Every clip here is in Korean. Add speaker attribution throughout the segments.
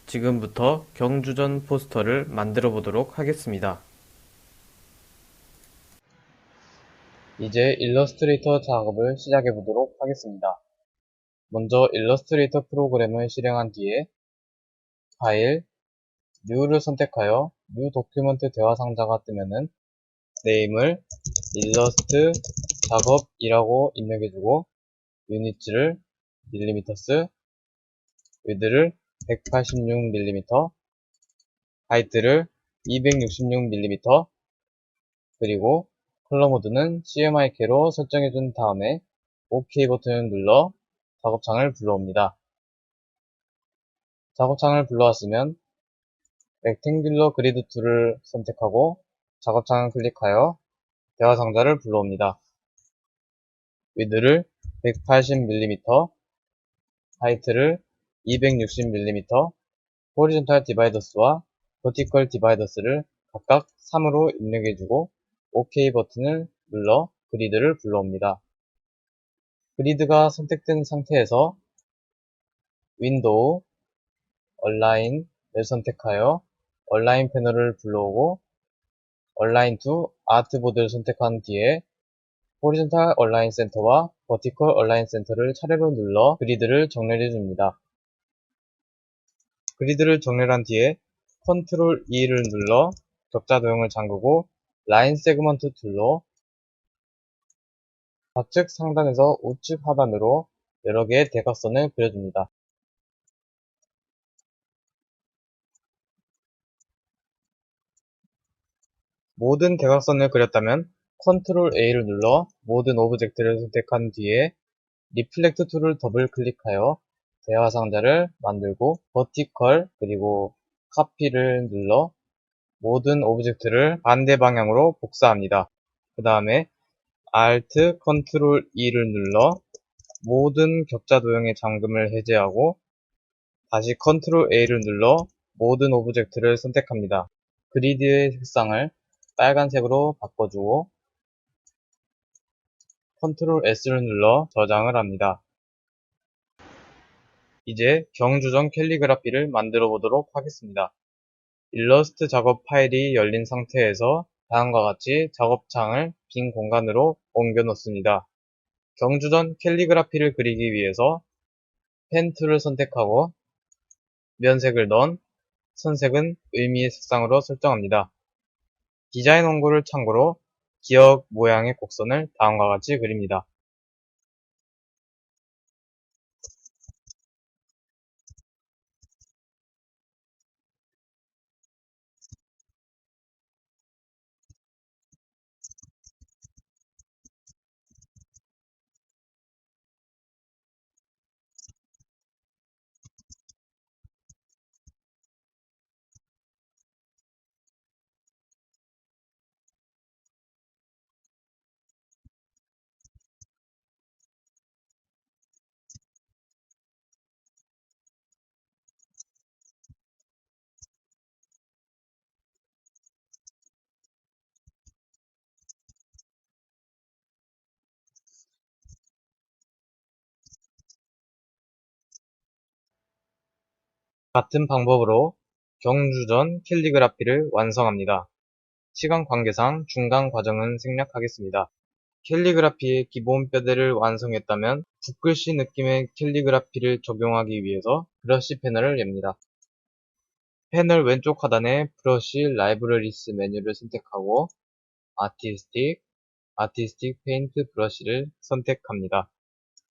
Speaker 1: 지금부터 경주전 포스터를 만들어 보도록 하겠습니다.
Speaker 2: 이제 일러스트레이터 작업을 시작해 보도록 하겠습니다. 먼저 일러스트레이터 프로그램을 실행한 뒤에 파일, New를 선택하여 New 도큐먼트 대화 상자가 뜨면은 네임을 일러스트 작업이라고 입력해주고 유니츠를 밀리미터스, 위드를 186mm, 하이트를 266mm, 그리고 컬러 모드는 CMYK로 설정해준 다음에 OK 버튼을 눌러 작업창을 불러옵니다. 작업창을 불러왔으면 렉탱귤러 그리드 툴을 선택하고 작업창을 클릭하여 대화 상자를 불러옵니다. 위드를 180mm, 하이트를 260mm, 호리존탈 디바이더스와 버티컬 디바이더스를 각각 3으로 입력해주고 OK 버튼을 눌러 그리드를 불러옵니다. 그리드가 선택된 상태에서 윈도우, 얼라인을 선택하여 얼라인 패널을 불러오고 얼라인 to 아트보드를 선택한 뒤에 호리존탈 얼라인 센터와 버티컬 얼라인 센터를 차례로 눌러 그리드를 정렬해 줍니다. 그리드를 정렬한 뒤에 컨트롤 E를 눌러 격자 도형을 잠그고 라인 세그먼트 툴로 좌측 상단에서 우측 하단으로 여러 개의 대각선을 그려줍니다. 모든 대각선을 그렸다면 컨트롤 A를 눌러 모든 오브젝트를 선택한 뒤에 리플렉트 툴을 더블 클릭하여 대화 상자를 만들고 버티컬 그리고 카피를 눌러 모든 오브젝트를 반대 방향으로 복사합니다. 그 다음에 Alt Ctrl E를 눌러 모든 격자 도형의 잠금을 해제하고 다시 Ctrl A를 눌러 모든 오브젝트를 선택합니다. 그리드의 색상을 빨간색으로 바꿔주고 Ctrl S를 눌러 저장을 합니다. 이제 경주전 캘리그라피를 만들어 보도록 하겠습니다. 일러스트 작업 파일이 열린 상태에서 다음과 같이 작업창을 빈 공간으로 옮겨 놓습니다. 경주전 캘리그라피를 그리기 위해서 펜 툴을 선택하고 면색을 넣은 선색은 의미의 색상으로 설정합니다. 디자인 원고를 참고로 기억 모양의 곡선을 다음과 같이 그립니다. 같은 방법으로 경주전 캘리그라피를 완성합니다. 시간 관계상 중간 과정은 생략하겠습니다. 캘리그라피의 기본 뼈대를 완성했다면 붓글씨 느낌의 캘리그라피를 적용하기 위해서 브러쉬 패널을 엽니다. 패널 왼쪽 하단에 브러쉬 라이브러리스 메뉴를 선택하고 아티스틱 페인트 브러쉬를 선택합니다.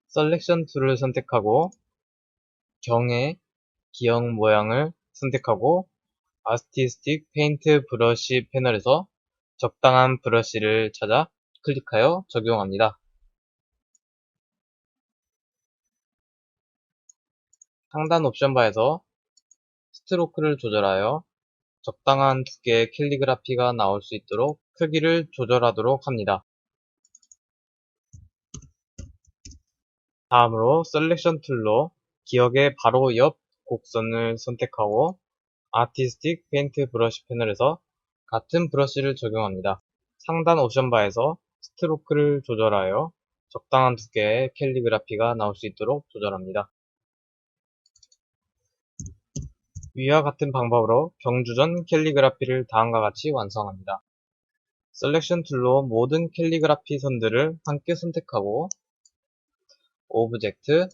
Speaker 2: 셀렉션 툴을 선택하고 경의 기역 모양을 선택하고 아티스틱 페인트 브러쉬 패널에서 적당한 브러쉬를 찾아 클릭하여 적용합니다. 상단 옵션 바에서 스트로크를 조절하여 적당한 두께의 캘리그라피가 나올 수 있도록 크기를 조절하도록 합니다. 다음으로 셀렉션 툴로 기역의 바로 옆 곡선을 선택하고 아티스틱 페인트 브러쉬 패널에서 같은 브러쉬를 적용합니다. 상단 옵션 바에서 스트로크를 조절하여 적당한 두께의 캘리그라피가 나올 수 있도록 조절합니다. 위와 같은 방법으로 경주전 캘리그라피를 다음과 같이 완성합니다. 셀렉션 툴로 모든 캘리그라피 선들을 함께 선택하고 오브젝트,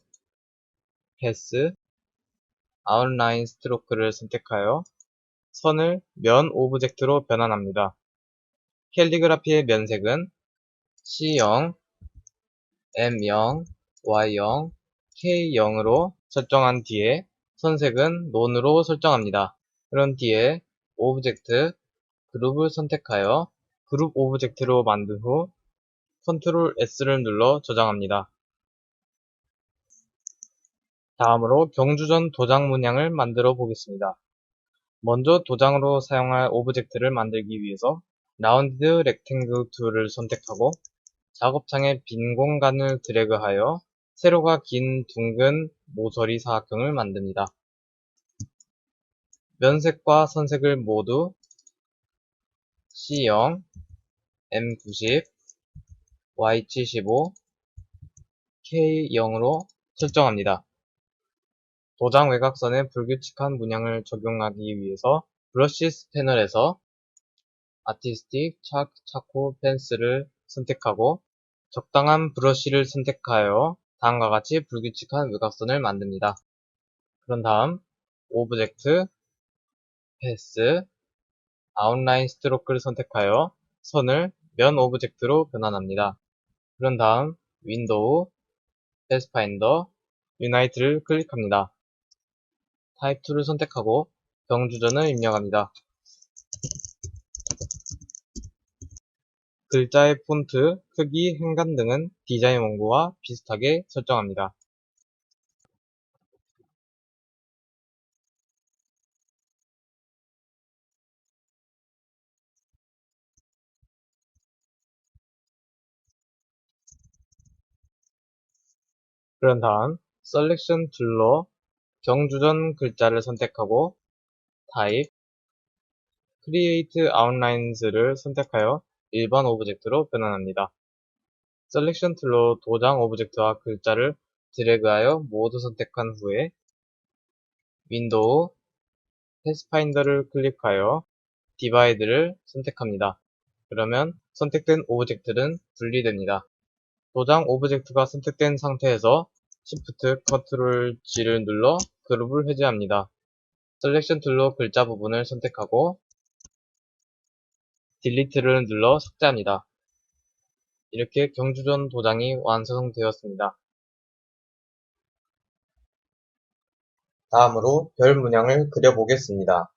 Speaker 2: 패스, 아웃라인 스트로크를 선택하여 선을 면 오브젝트로 변환합니다. 캘리그라피의 면색은 C0, M0, Y0, K0으로 설정한 뒤에 선색은 논으로 설정합니다. 그런 뒤에 오브젝트, 그룹을 선택하여 그룹 오브젝트로 만든 후 컨트롤 S를 눌러 저장합니다. 다음으로 경주전 도장 문양을 만들어 보겠습니다. 먼저 도장으로 사용할 오브젝트를 만들기 위해서 라운드 렉탱글 툴을 선택하고 작업창에 빈 공간을 드래그하여 세로가 긴 둥근 모서리 사각형을 만듭니다. 면색과 선색을 모두 C0, M90, Y75, K0으로 설정합니다. 도장 외곽선에 불규칙한 문양을 적용하기 위해서 브러쉬스 패널에서 아티스틱 차코 펜슬을 선택하고 적당한 브러쉬를 선택하여 다음과 같이 불규칙한 외곽선을 만듭니다. 그런 다음 오브젝트, 패스, 아웃라인 스트로크를 선택하여 선을 면 오브젝트로 변환합니다. 그런 다음 윈도우, 패스파인더, 유나이트를 클릭합니다. 타입 툴을 선택하고 경주전을 입력합니다. 글자의 폰트, 크기, 행간 등은 디자인 원고와 비슷하게 설정합니다. 그런 다음 셀렉션 툴로 경주전 글자를 선택하고 타입, 크리에이트 아웃라인즈를 선택하여 일반 오브젝트로 변환합니다. 셀렉션 툴로 도장 오브젝트와 글자를 드래그하여 모두 선택한 후에 윈도우, 패스파인더를 클릭하여 디바이드를 선택합니다. 그러면 선택된 오브젝트는 분리됩니다. 도장 오브젝트가 선택된 상태에서 Shift, Ctrl G를 눌러 그룹을 해제합니다. 셀렉션 툴로 글자 부분을 선택하고 딜리트를 눌러 삭제합니다. 이렇게 경주전 도장이 완성되었습니다. 다음으로 별 문양을 그려보겠습니다.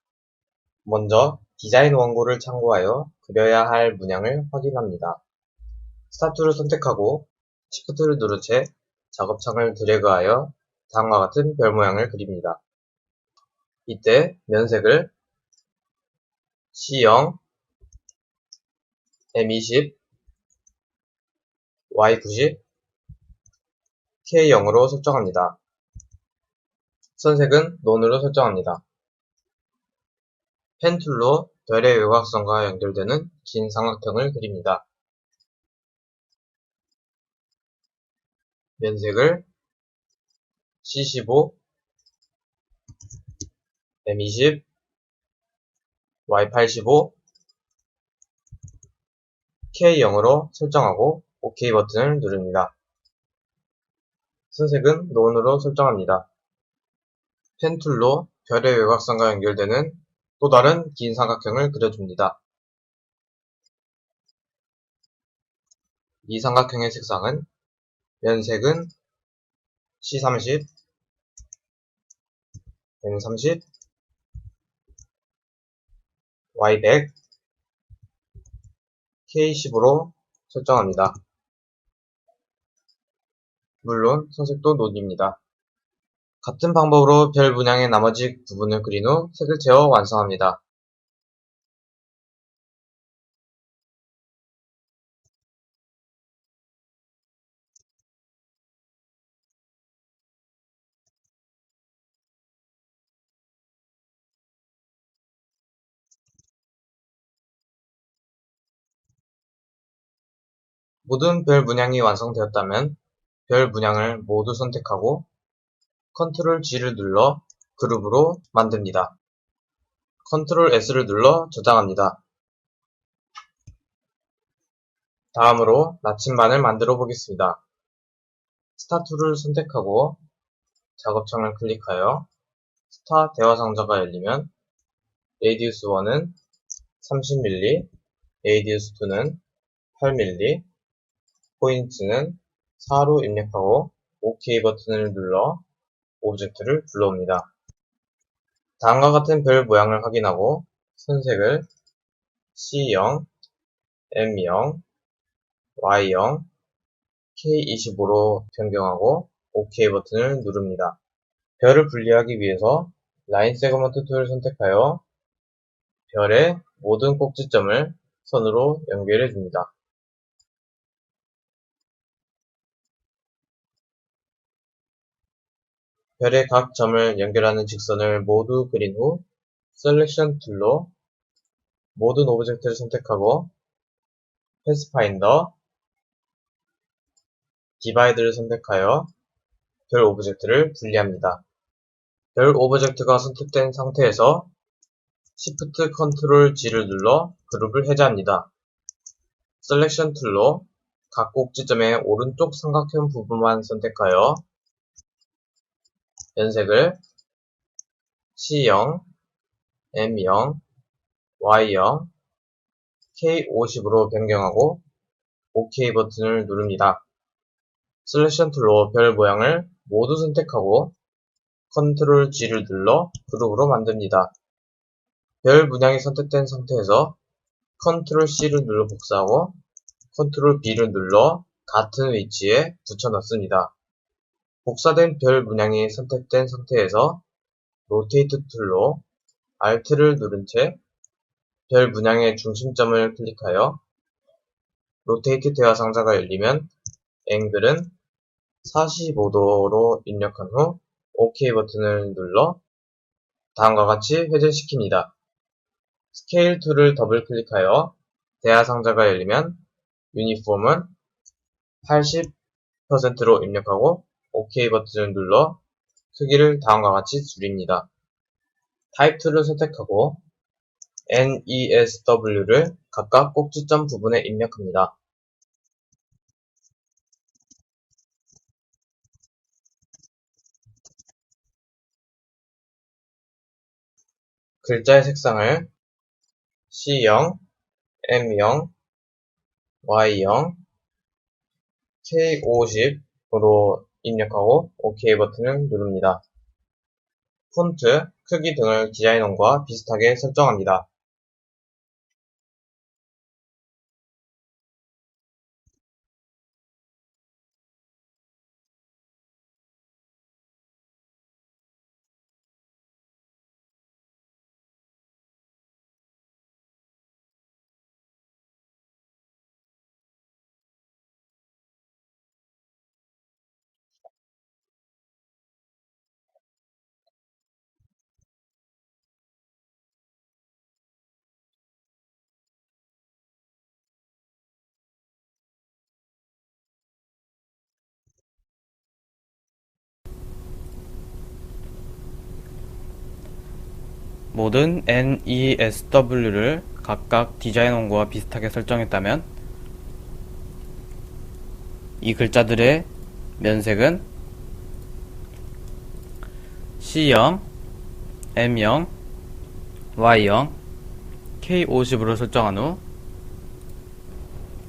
Speaker 2: 먼저 디자인 원고를 참고하여 그려야 할 문양을 확인합니다. 스타트를 선택하고 Shift를 누른 채 작업창을 드래그하여 다음과 같은 별 모양을 그립니다. 이때 면색을 C0, M20, Y90, K0으로 설정합니다. 선색은 논으로 설정합니다. 펜 툴로 별의 외곽선과 연결되는 긴 삼각형을 그립니다. 면색을 C15, M20, Y85, K0으로 설정하고 OK 버튼을 누릅니다. 선색은 논으로 설정합니다. 펜 툴로 별의 외곽선과 연결되는 또 다른 긴 삼각형을 그려줍니다. 이 삼각형의 색상은 면색은 C30, M30, Y100, K10으로 설정합니다. 물론 선색도 논입니다. 같은 방법으로 별 문양의 나머지 부분을 그린 후 색을 채워 완성합니다. 모든 별 문양이 완성되었다면 별 문양을 모두 선택하고 Ctrl G를 눌러 그룹으로 만듭니다. Ctrl S를 눌러 저장합니다. 다음으로 나침반을 만들어 보겠습니다. 스타툴을 선택하고 작업창을 클릭하여 스타 대화 상자가 열리면 레디우스 1은 30mm, 레디우스 2는 8mm, 포인트는 4로 입력하고 OK 버튼을 눌러 오브젝트를 불러옵니다. 다음과 같은 별 모양을 확인하고 선색을 C0, M0, Y0, K25로 변경하고 OK 버튼을 누릅니다. 별을 분리하기 위해서 라인 세그먼트 툴을 선택하여 별의 모든 꼭지점을 선으로 연결해 줍니다. 별의 각 점을 연결하는 직선을 모두 그린 후 셀렉션 툴로 모든 오브젝트를 선택하고 패스파인더, 디바이드를 선택하여 별 오브젝트를 분리합니다. 별 오브젝트가 선택된 상태에서 Shift Ctrl G를 눌러 그룹을 해제합니다. 셀렉션 툴로 각 꼭지점의 오른쪽 삼각형 부분만 선택하여 면색을 C0, M0, Y0, K50으로 변경하고 OK 버튼을 누릅니다. 셀렉션 툴로 별 모양을 모두 선택하고 Ctrl G를 눌러 그룹으로 만듭니다. 별 문양이 선택된 상태에서 Ctrl C를 눌러 복사하고 Ctrl B를 눌러 같은 위치에 붙여 넣습니다. 복사된 별 문양이 선택된 상태에서 로테이트 툴로 Alt를 누른 채 별 문양의 중심점을 클릭하여 로테이트 대화 상자가 열리면 앵글은 45도로 입력한 후 OK 버튼을 눌러 다음과 같이 회전시킵니다. 스케일 툴을 더블 클릭하여 대화 상자가 열리면 유니폼은 80%로 입력하고 OK 버튼을 눌러 크기를 다음과 같이 줄입니다. 타입 툴을 선택하고 NESW를 각각 꼭지점 부분에 입력합니다. 글자의 색상을 C0, M0, Y0, K50으로 입력하고 OK 버튼을 누릅니다. 폰트, 크기 등을 디자인원과 비슷하게 설정합니다.
Speaker 1: 모든 NESW를 각각 디자인원과 비슷하게 설정했다면 이 글자들의 면색은 C0, M0, Y0, K50으로 설정한 후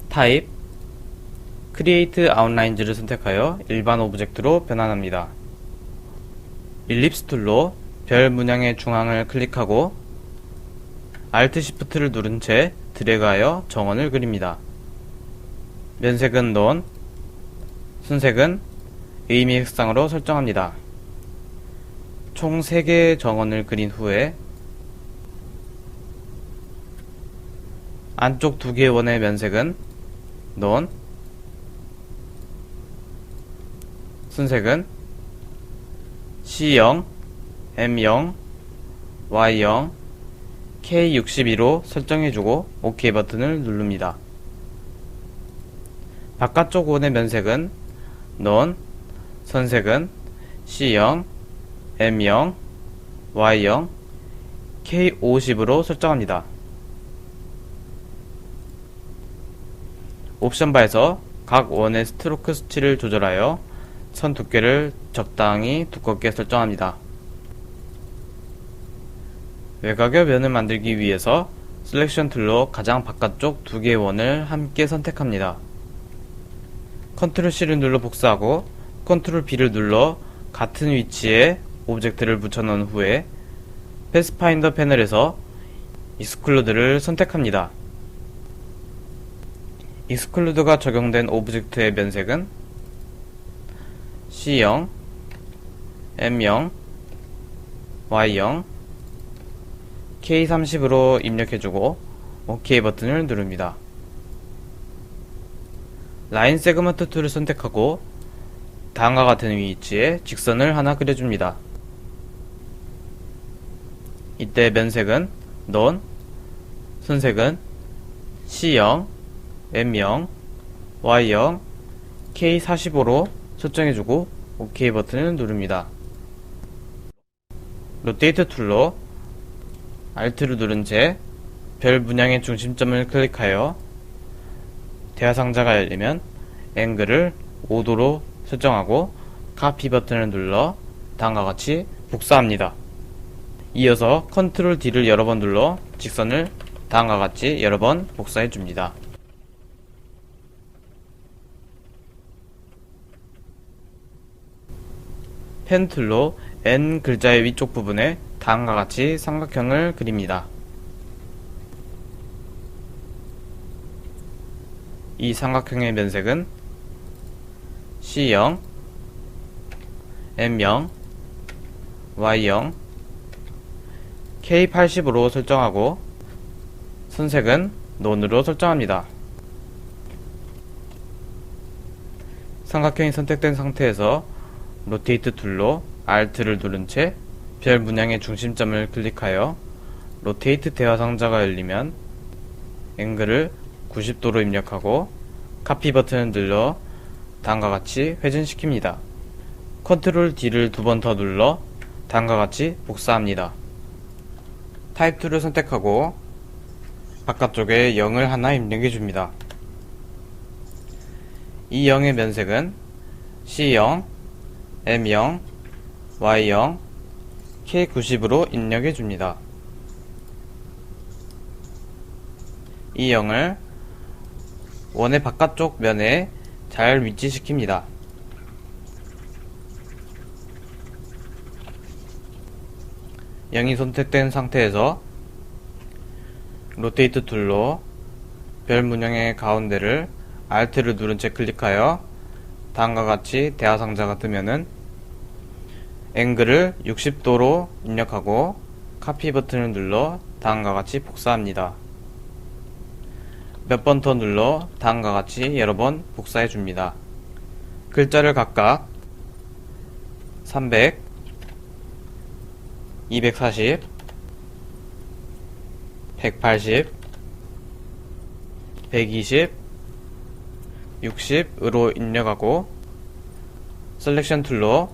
Speaker 1: 타입, Create Outlines를 선택하여 일반 오브젝트로 변환합니다. 일립스 툴로 별 문양의 중앙을 클릭하고 Alt Shift를 누른 채 드래그하여 정원을 그립니다. 면색은 넌, 순색은 의미 색상으로 설정합니다. 총 3개의 정원을 그린 후에 안쪽 2개의 원의 면색은 넌, 순색은 C0, M0, Y0, K62로 설정해주고 OK 버튼을 누릅니다. 바깥쪽 원의 면색은 넌, 선색은 C0, M0, Y0, K50으로 설정합니다. 옵션 바에서 각 원의 스트로크 수치를 조절하여 선 두께를 적당히 두껍게 설정합니다. 외곽의 면을 만들기 위해서 셀렉션 툴로 가장 바깥쪽 두 개의 원을 함께 선택합니다. 컨트롤 C를 눌러 복사하고 컨트롤 B를 눌러 같은 위치에 오브젝트를 붙여넣은 후에 패스파인더 패널에서 익스클루드를 선택합니다. 익스클루드가 적용된 오브젝트의 면색은 C0, M0, Y0, K30으로 입력해주고 OK 버튼을 누릅니다. 라인 세그먼트 툴을 선택하고 다음과 같은 위치에 직선을 하나 그려줍니다. 이때 면색은 None, 선색은 C0, M0, Y0, K45로 설정해주고 OK 버튼을 누릅니다. 로테이트 툴로 Alt를 누른 채 별 문양의 중심점을 클릭하여 대화상자가 열리면 앵글을 5도로 설정하고 카피 버튼을 눌러 다음과 같이 복사합니다. 이어서 컨트롤 D를 여러 번 눌러 직선을 다음과 같이 여러 번 복사해 줍니다. 펜 툴로 N 글자의 위쪽 부분에 다음과 같이 삼각형을 그립니다. 이 삼각형의 면색은 C0, M0, Y0, K80으로 설정하고 선색은 None으로 설정합니다. 삼각형이 선택된 상태에서 로테이트 툴로 Alt를 누른 채 별 문양의 중심점을 클릭하여 로테이트 대화 상자가 열리면 앵글을 90도로 입력하고 카피 버튼을 눌러 다음과 같이 회전시킵니다. 컨트롤 D를 두 번 더 눌러 다음과 같이 복사합니다. 타입 툴을 선택하고 바깥쪽에 0을 하나 입력해 줍니다. 이 0의 면색은 C0, M0, Y0, K90으로 입력해 줍니다. 이 0을 원의 바깥쪽 면에 잘 위치시킵니다. 영이 선택된 상태에서 로테이트 툴로 별 문양의 가운데를 Alt를 누른 채 클릭하여 다음과 같이 대화상자가 뜨면은 앵글을 60도로 입력하고 카피 버튼을 눌러 다음과 같이 복사합니다. 몇 번 더 눌러 다음과 같이 여러 번 복사해 줍니다. 글자를 각각 300, 240, 180, 120, 60으로 입력하고 셀렉션 툴로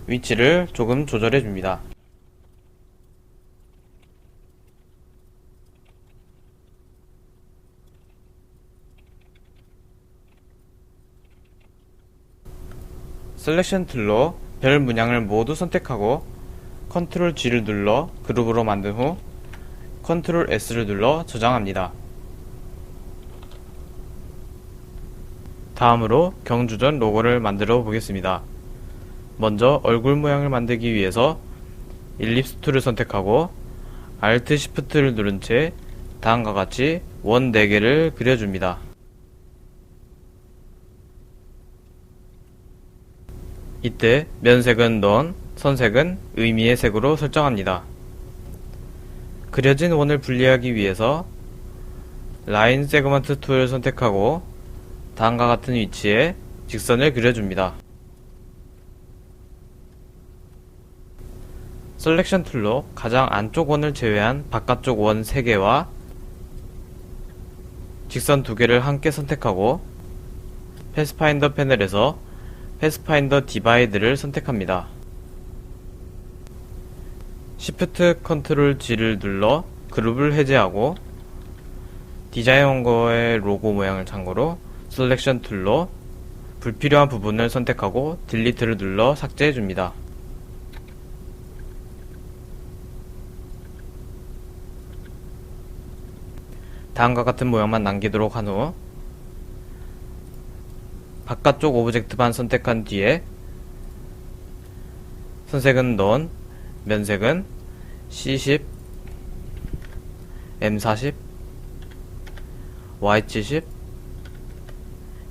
Speaker 1: 위치를 조금 조절해 줍니다. 셀렉션 툴로 별 문양을 모두 선택하고 컨트롤 G를 눌러 그룹으로 만든 후 컨트롤 S를 눌러 저장합니다. 다음으로 경주전 로고를 만들어 보겠습니다. 먼저 얼굴 모양을 만들기 위해서 일립스 툴을 선택하고 Alt Shift를 누른 채 다음과 같이 원 4개를 그려줍니다. 이때 면색은 None, 선색은 의미의 색으로 설정합니다. 그려진 원을 분리하기 위해서 라인 세그먼트 툴을 선택하고 다음과 같은 위치에 직선을 그려줍니다. 셀렉션 툴로 가장 안쪽 원을 제외한 바깥쪽 원 3개와 직선 2개를 함께 선택하고 패스파인더 패널에서 패스파인더 디바이드를 선택합니다. Shift Ctrl G를 눌러 그룹을 해제하고 디자인 원고의 로고 모양을 참고로 셀렉션 툴로 불필요한 부분을 선택하고 딜리트를 눌러 삭제해줍니다. 다음과 같은 모양만 남기도록 한 후 바깥쪽 오브젝트만 선택한 뒤에 선색은 넌, 면색은 C10, M40, Y70,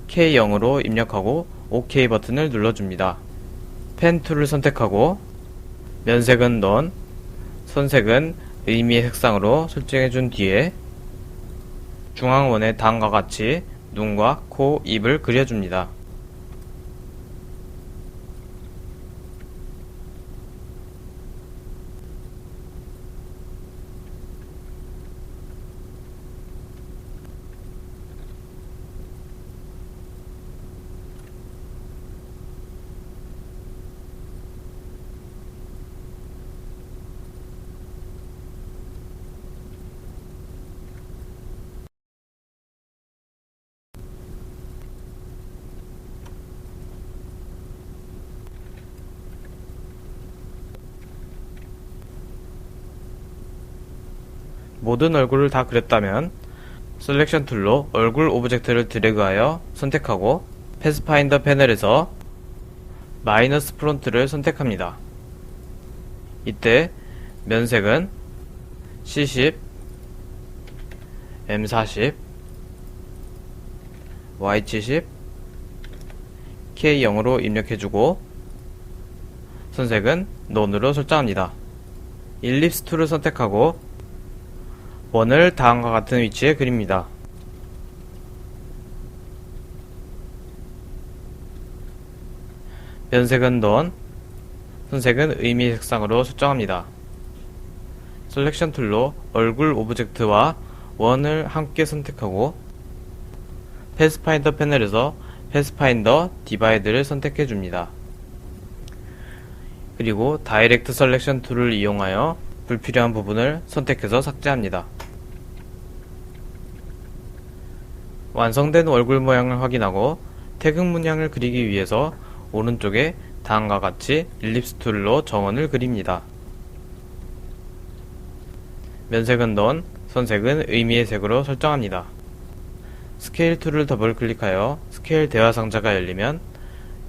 Speaker 1: K0으로 입력하고 OK 버튼을 눌러줍니다. 펜 툴을 선택하고 면색은 넌, 선색은 의미의 색상으로 설정해준 뒤에 중앙원에 다음과 같이 눈과 코, 입을 그려줍니다. 모든 얼굴을 다 그렸다면 셀렉션 툴로 얼굴 오브젝트를 드래그하여 선택하고 패스파인더 패널에서 마이너스 프론트를 선택합니다. 이때 면색은 C10, M40, Y70, K0으로 입력해주고 선색은 논으로 설정합니다. 일립스 툴을 선택하고 원을 다음과 같은 위치에 그립니다. 면색은 넌, 선색은 의미 색상으로 설정합니다. 셀렉션 툴로 얼굴 오브젝트와 원을 함께 선택하고 패스파인더 패널에서 패스파인더 디바이드를 선택해줍니다. 그리고 다이렉트 셀렉션 툴을 이용하여 불필요한 부분을 선택해서 삭제합니다. 완성된 얼굴 모양을 확인하고 태극 문양을 그리기 위해서 오른쪽에 다음과 같이 일립스 툴로 정원을 그립니다. 면색은 넌, 선색은 의미의 색으로 설정합니다. 스케일 툴을 더블 클릭하여 스케일 대화 상자가 열리면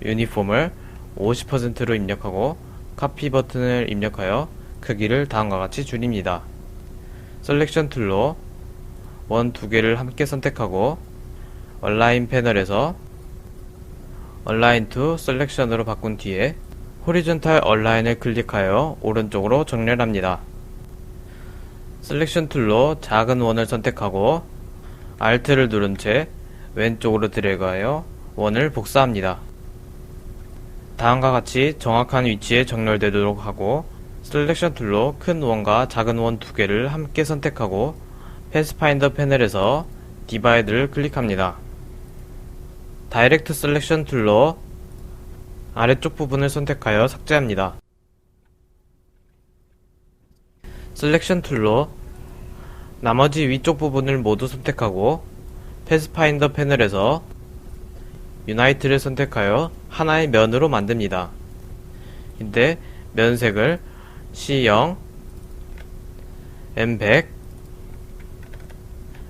Speaker 1: 유니폼을 50%로 입력하고 카피 버튼을 입력하여 크기를 다음과 같이 줄입니다. 셀렉션 툴로 원 두 개를 함께 선택하고 얼라인 패널에서 얼라인 투 셀렉션으로 바꾼 뒤에 호리존탈 얼라인을 클릭하여 오른쪽으로 정렬합니다. 셀렉션 툴로 작은 원을 선택하고 Alt를 누른 채 왼쪽으로 드래그하여 원을 복사합니다. 다음과 같이 정확한 위치에 정렬되도록 하고 셀렉션 툴로 큰 원과 작은 원 두 개를 함께 선택하고 패스파인더 패널에서 디바이드를 클릭합니다. 다이렉트 셀렉션 툴로 아래쪽 부분을 선택하여 삭제합니다. 셀렉션 툴로 나머지 위쪽 부분을 모두 선택하고 패스파인더 패널에서 유나이트를 선택하여 하나의 면으로 만듭니다. 이때 면색을 C0, M100,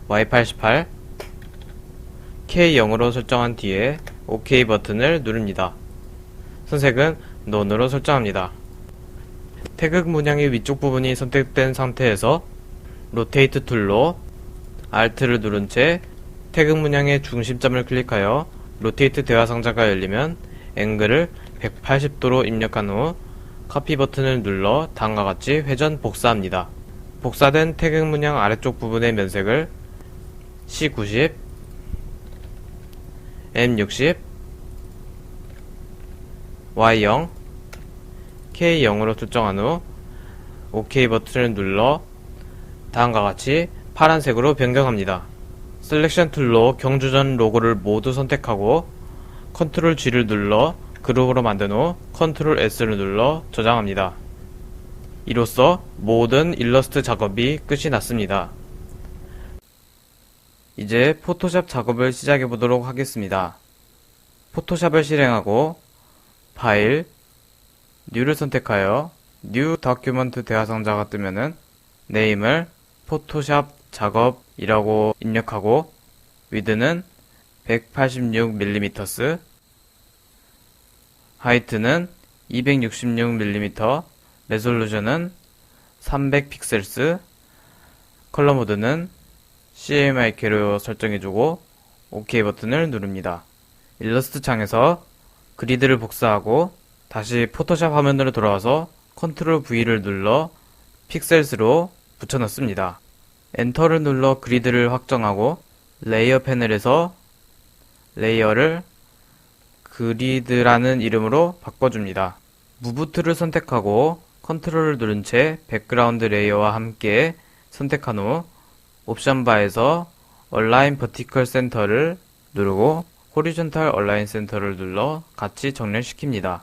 Speaker 1: Y88, K0으로 설정한 뒤에 OK 버튼을 누릅니다. 선색은 논으로 설정합니다. 태극 문양의 위쪽 부분이 선택된 상태에서 로테이트 툴로 Alt를 누른 채 태극 문양의 중심점을 클릭하여 로테이트 대화 상자가 열리면 앵글을 180도로 입력한 후 카피 버튼을 눌러 다음과 같이 회전 복사합니다. 복사된 태극 문양 아래쪽 부분의 면색을 C90, M60, Y0, K0으로 설정한 후 OK 버튼을 눌러 다음과 같이 파란색으로 변경합니다. 셀렉션 툴로 경주전 로고를 모두 선택하고 Ctrl G를 눌러 그룹으로 만든 후 Ctrl S를 눌러 저장합니다. 이로써 모든 일러스트 작업이 끝이 났습니다. 이제 포토샵 작업을 시작해 보도록 하겠습니다. 포토샵을 실행하고 파일, 뉴를 선택하여 뉴 다큐먼트 대화상자가 뜨면은 네임을 포토샵 작업이라고 입력하고 위드는 186mm, 하이트는 266mm, 레솔루션은 300픽셀스, 컬러 모드는 CMYK로 설정해주고 OK 버튼을 누릅니다. 일러스트 창에서 그리드를 복사하고 다시 포토샵 화면으로 돌아와서 컨트롤 V를 눌러 픽셀스로 붙여넣습니다. 엔터를 눌러 그리드를 확정하고 레이어 패널에서 레이어를 그리드라는 이름으로 바꿔줍니다. 무브 툴을 선택하고 컨트롤을 누른 채 백그라운드 레이어와 함께 선택한 후 옵션 바에서 Align Vertical Center를 누르고 Horizontal Align Center를 눌러 같이 정렬시킵니다.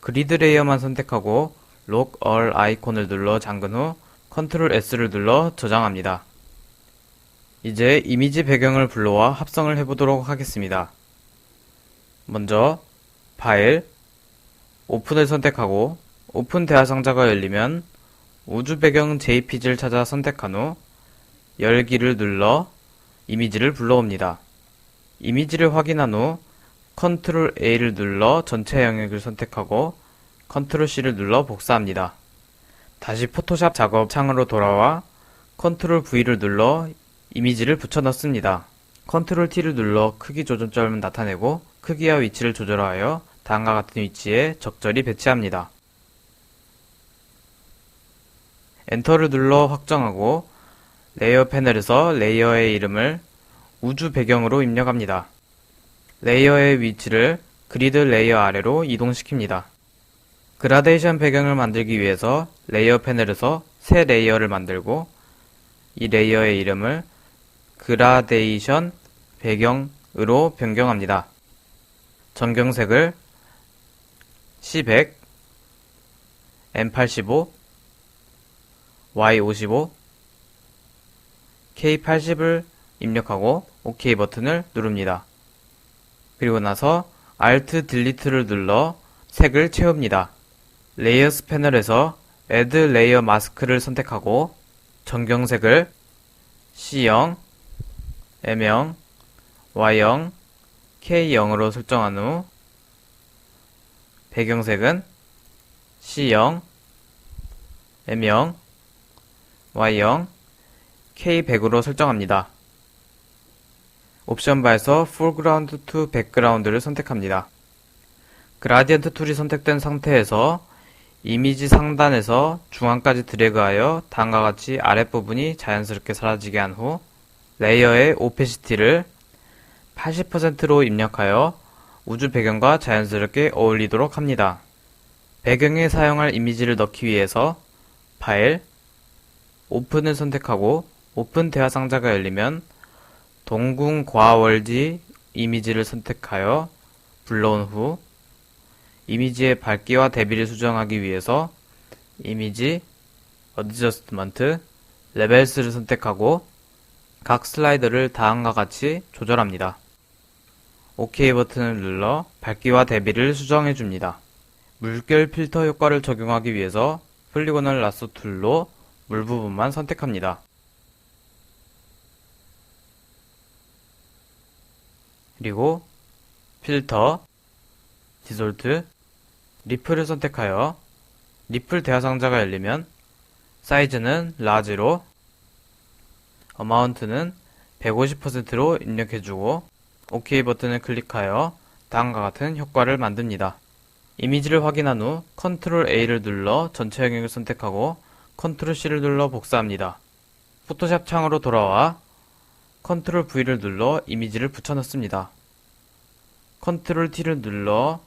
Speaker 1: 그리드 레이어만 선택하고 Lock All 아이콘을 눌러 잠근 후 Ctrl S를 눌러 저장합니다. 이제 이미지 배경을 불러와 합성을 해보도록 하겠습니다. 먼저 파일, 오픈을 선택하고 오픈 대화상자가 열리면 우주 배경 JPG를 찾아 선택한 후 열기를 눌러 이미지를 불러옵니다. 이미지를 확인한 후 Ctrl A를 눌러 전체 영역을 선택하고 Ctrl C를 눌러 복사합니다. 다시 포토샵 작업 창으로 돌아와 Ctrl V를 눌러 이미지를 붙여 넣습니다. Ctrl T를 눌러 크기 조절점을 나타내고 크기와 위치를 조절하여 다음과 같은 위치에 적절히 배치합니다. 엔터를 눌러 확정하고 레이어 패널에서 레이어의 이름을 우주 배경으로 입력합니다. 레이어의 위치를 그리드 레이어 아래로 이동시킵니다. 그라데이션 배경을 만들기 위해서 레이어 패널에서 새 레이어를 만들고 이 레이어의 이름을 그라데이션 배경으로 변경합니다. 전경색을 C100, M85, Y55, K80을 입력하고 OK 버튼을 누릅니다. 그리고 나서 Alt Delete를 눌러 색을 채웁니다. 레이어스 패널에서 Add Layer Mask를 선택하고 전경색을 C0, M0, Y0, K0으로 설정한 후 배경색은 C0, M0, Y0, K100으로 설정합니다. 옵션 바에서 Foreground to Background를 선택합니다. 그라디언트 툴이 선택된 상태에서 이미지 상단에서 중앙까지 드래그하여 다음과 같이 아랫부분이 자연스럽게 사라지게 한 후 레이어의 오페시티를 80%로 입력하여 우주 배경과 자연스럽게 어울리도록 합니다. 배경에 사용할 이미지를 넣기 위해서 파일, 오픈을 선택하고 오픈 대화상자가 열리면 동궁 과월지 이미지를 선택하여 불러온 후 이미지의 밝기와 대비를 수정하기 위해서 이미지, 어드저스트먼트, 레벨스를 선택하고 각 슬라이더를 다음과 같이 조절합니다. OK 버튼을 눌러 밝기와 대비를 수정해 줍니다. 물결 필터 효과를 적용하기 위해서 폴리고널 라소 툴로 물 부분만 선택합니다. 그리고 필터, 디솔트, 리플을 선택하여 리플 대화상자가 열리면 사이즈는 라지로, 어마운트는 150%로 입력해주고 OK 버튼을 클릭하여 다음과 같은 효과를 만듭니다. 이미지를 확인한 후 Ctrl A를 눌러 전체 영역을 선택하고 Ctrl C를 눌러 복사합니다. 포토샵 창으로 돌아와 Ctrl V를 눌러 이미지를 붙여넣습니다. Ctrl T를 눌러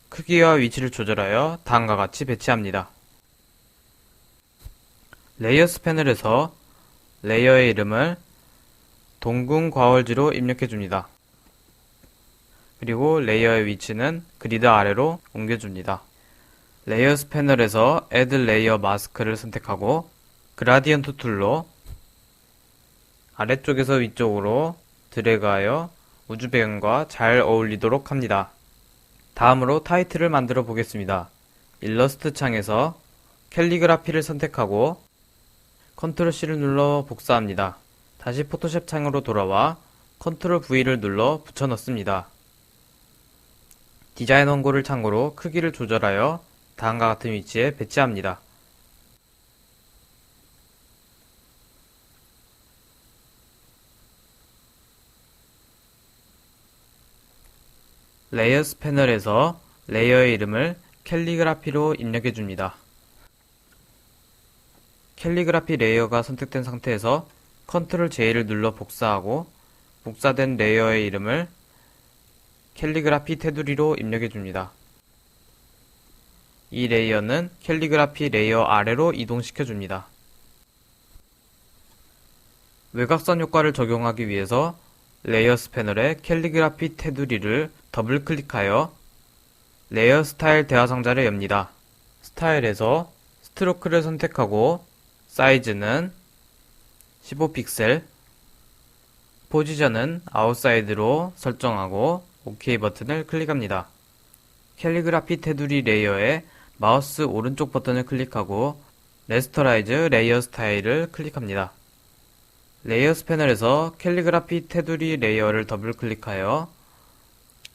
Speaker 1: 크기와 위치를 조절하여 다음과 같이 배치합니다. 레이어스 패널에서 레이어의 이름을 동궁 과월지로 입력해줍니다. 그리고 레이어의 위치는 그리드 아래로 옮겨줍니다. 레이어스 패널에서 Add Layer Mask를 선택하고 그라디언트 툴로 아래쪽에서 위쪽으로 드래그하여 우주 배경과 잘 어울리도록 합니다. 다음으로 타이틀을 만들어 보겠습니다. 일러스트 창에서 캘리그라피를 선택하고 Ctrl C를 눌러 복사합니다. 다시 포토샵 창으로 돌아와 Ctrl V를 눌러 붙여 넣습니다. 디자인 원고를 참고로 크기를 조절하여 다음과 같은 위치에 배치합니다. 레이어스 패널에서 레이어의 이름을 캘리그라피로 입력해 줍니다. 캘리그라피 레이어가 선택된 상태에서 Ctrl J를 눌러 복사하고 복사된 레이어의 이름을 캘리그라피 테두리로 입력해 줍니다. 이 레이어는 캘리그라피 레이어 아래로 이동시켜 줍니다. 외곽선 효과를 적용하기 위해서 레이어스 패널의 캘리그라피 테두리를 더블 클릭하여 레이어 스타일 대화 상자를 엽니다. 스타일에서 스트로크를 선택하고 사이즈는 15픽셀, 포지션은 아웃사이드로 설정하고 OK 버튼을 클릭합니다. 캘리그라피 테두리 레이어에 마우스 오른쪽 버튼을 클릭하고 레스터라이즈 레이어 스타일을 클릭합니다. 레이어스 패널에서 캘리그라피 테두리 레이어를 더블 클릭하여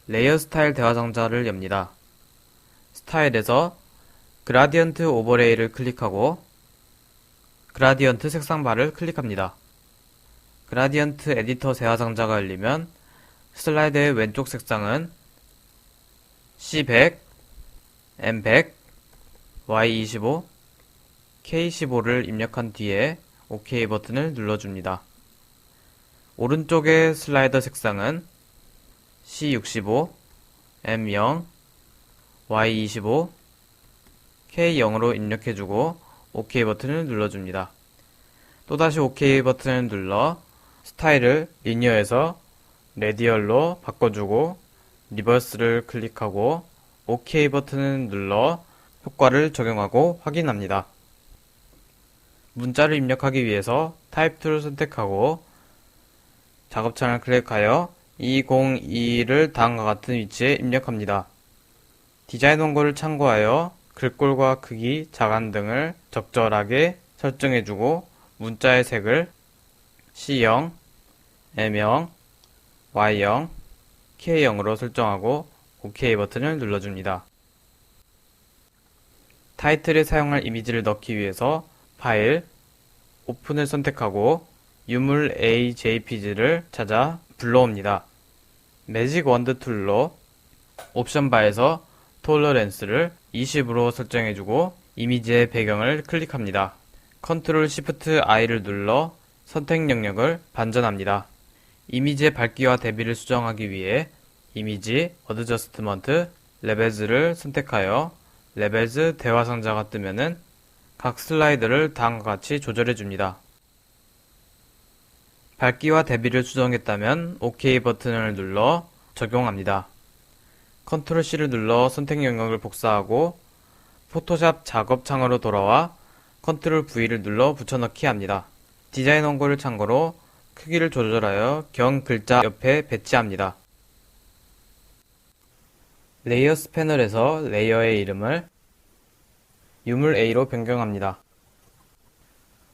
Speaker 1: 레이어 스타일 대화 상자를 엽니다. 스타일에서 그라디언트 오버레이를 클릭하고 그라디언트 색상 바를 클릭합니다. 그라디언트 에디터 대화 상자가 열리면 슬라이드의 왼쪽 색상은 C100, M100, Y25, K15를 입력한 뒤에 OK 버튼을 눌러줍니다. 오른쪽의 슬라이더 색상은 C65, M0, Y25, K0으로 입력해주고 OK 버튼을 눌러줍니다. 또다시 OK 버튼을 눌러 스타일을 리니어에서 레디얼로 바꿔주고 리버스를 클릭하고 OK 버튼을 눌러 효과를 적용하고 확인합니다. 문자를 입력하기 위해서 타입 툴을 선택하고 작업창을 클릭하여 202를 다음과 같은 위치에 입력합니다. 디자인 원고를 참고하여 글꼴과 크기, 자간 등을 적절하게 설정해주고 문자의 색을 C0, M0, Y0, K0으로 설정하고 OK 버튼을 눌러줍니다. 타이틀에 사용할 이미지를 넣기 위해서 파일, 오픈을 선택하고 유물 A JPG를 찾아 불러옵니다. 매직 원드 툴로 옵션 바에서 톨러렌스를 20으로 설정해주고 이미지의 배경을 클릭합니다. Ctrl Shift I를 눌러 선택 영역을 반전합니다. 이미지의 밝기와 대비를 수정하기 위해 이미지 어드저스트먼트 레벨즈를 선택하여 레벨즈 대화 상자가 뜨면은 각 슬라이드를 다음과 같이 조절해 줍니다. 밝기와 대비를 수정했다면 OK 버튼을 눌러 적용합니다. Ctrl C를 눌러 선택 영역을 복사하고 포토샵 작업창으로 돌아와 Ctrl V를 눌러 붙여넣기 합니다. 디자인 원고를 참고로 크기를 조절하여 경 글자 옆에 배치합니다. 레이어스 패널에서 레이어의 이름을 유물 A로 변경합니다.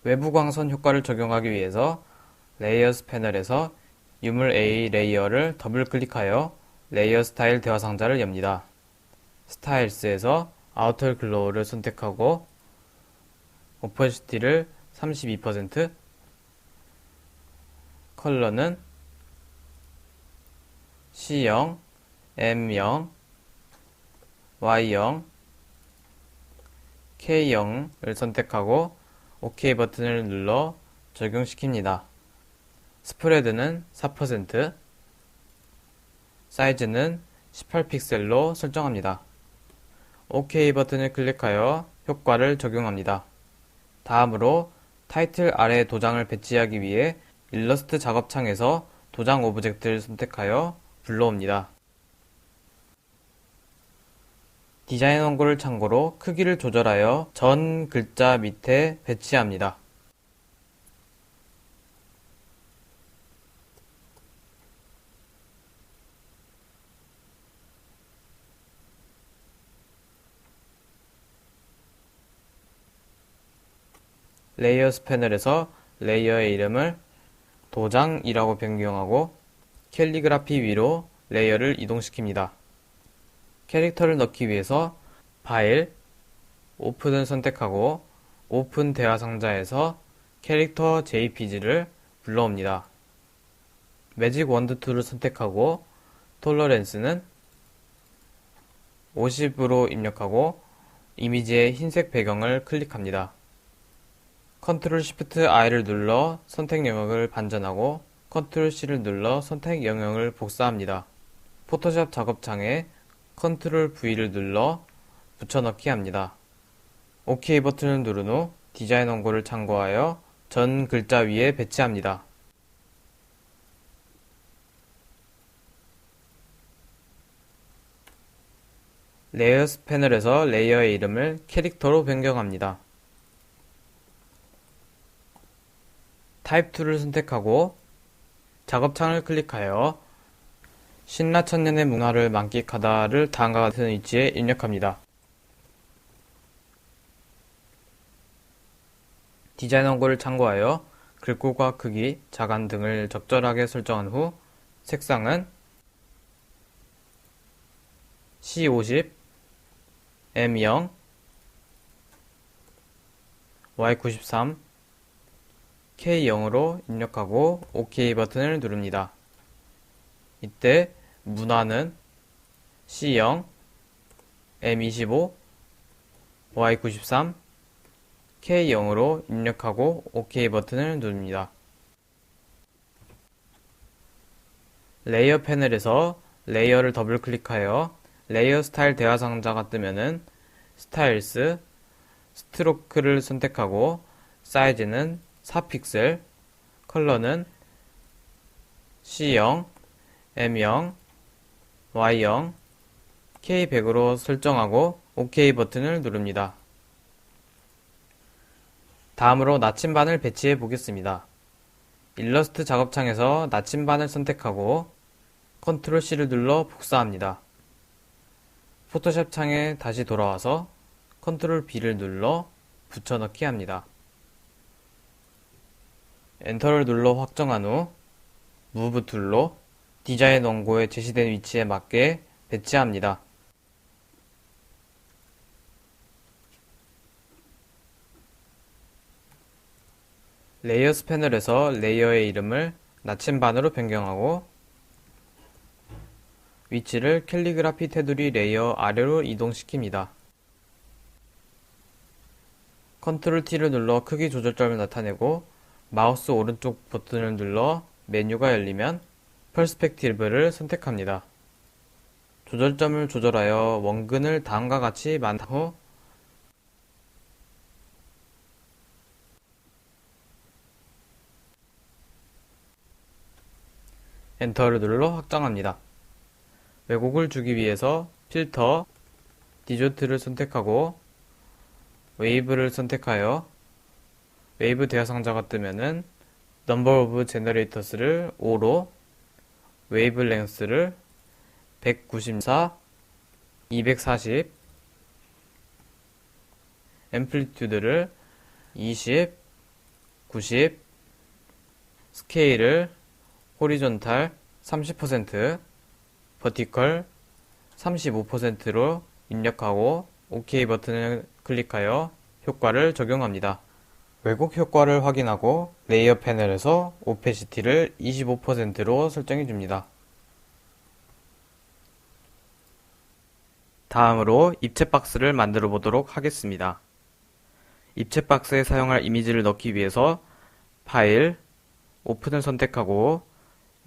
Speaker 1: 외부 광선 효과를 적용하기 위해서 레이어스 패널에서 유물 A 레이어를 더블 클릭하여 레이어 스타일 대화 상자를 엽니다. 스타일스에서 아우터 글로우를 선택하고 오퍼시티를 32%, 컬러는 C0, M0, Y0, K0을 선택하고 OK 버튼을 눌러 적용시킵니다. 스프레드는 4%, 사이즈는 18픽셀로 설정합니다. OK 버튼을 클릭하여 효과를 적용합니다. 다음으로 타이틀 아래에 도장을 배치하기 위해 일러스트 작업창에서 도장 오브젝트를 선택하여 불러옵니다. 디자인 원고를 참고로 크기를 조절하여 전 글자 밑에 배치합니다. 레이어스 패널에서 레이어의 이름을 도장이라고 변경하고 캘리그라피 위로 레이어를 이동시킵니다. 캐릭터를 넣기 위해서 파일, 오픈을 선택하고 오픈 대화 상자에서 캐릭터 JPG를 불러옵니다. 매직 원드 툴을 선택하고 톨러렌스는 50으로 입력하고 이미지의 흰색 배경을 클릭합니다. Ctrl Shift I를 눌러 선택 영역을 반전하고 Ctrl C를 눌러 선택 영역을 복사합니다. 포토샵 작업창에 Ctrl V를 눌러 붙여넣기 합니다. OK 버튼을 누른 후 디자인 원고를 참고하여 전 글자 위에 배치합니다. 레이어스 패널에서 레이어의 이름을 캐릭터로 변경합니다. 타입 툴을 선택하고 작업창을 클릭하여 신라천년의 문화를 만끽하다를 다음과 같은 위치에 입력합니다. 디자인 원고를 참고하여 글꼴과 크기, 자간 등을 적절하게 설정한 후 색상은 C50, M0, Y93, K0으로 입력하고 OK 버튼을 누릅니다. 이때 문화는 C0, M25, Y93, K0으로 입력하고 OK 버튼을 누릅니다. 레이어 패널에서 레이어를 더블 클릭하여 레이어 스타일 대화 상자가 뜨면은 스타일스, 스트로크를 선택하고 사이즈는 4픽셀, 컬러는 C0, M0, Y0, K100으로 설정하고 OK 버튼을 누릅니다. 다음으로 나침반을 배치해 보겠습니다. 일러스트 작업창에서 나침반을 선택하고 Ctrl C를 눌러 복사합니다. 포토샵 창에 다시 돌아와서 Ctrl B를 눌러 붙여넣기 합니다. 엔터를 눌러 확정한 후 무브 툴로 디자인 원고에 제시된 위치에 맞게 배치합니다. 레이어스 패널에서 레이어의 이름을 나침반으로 변경하고 위치를 캘리그라피 테두리 레이어 아래로 이동시킵니다. Ctrl T를 눌러 크기 조절점을 나타내고 마우스 오른쪽 버튼을 눌러 메뉴가 열리면 퍼스펙티브를 선택합니다. 조절점을 조절하여 원근을 다음과 같이 만든 후 엔터를 눌러 확장합니다. 왜곡을 주기 위해서 필터, 디조트를 선택하고 웨이브를 선택하여 웨이브 대화 상자가 뜨면은 Number of Generators를 5로 웨이브 랭스를 194, 240, 앰플리튜드를 20, 90, 스케일을 호리존탈 30%, 버티컬 35%로 입력하고 OK 버튼을 클릭하여 효과를 적용합니다. 왜곡 효과를 확인하고 레이어 패널에서 오페시티를 25%로 설정해 줍니다. 다음으로 입체 박스를 만들어 보도록 하겠습니다. 입체 박스에 사용할 이미지를 넣기 위해서 파일, 오픈을 선택하고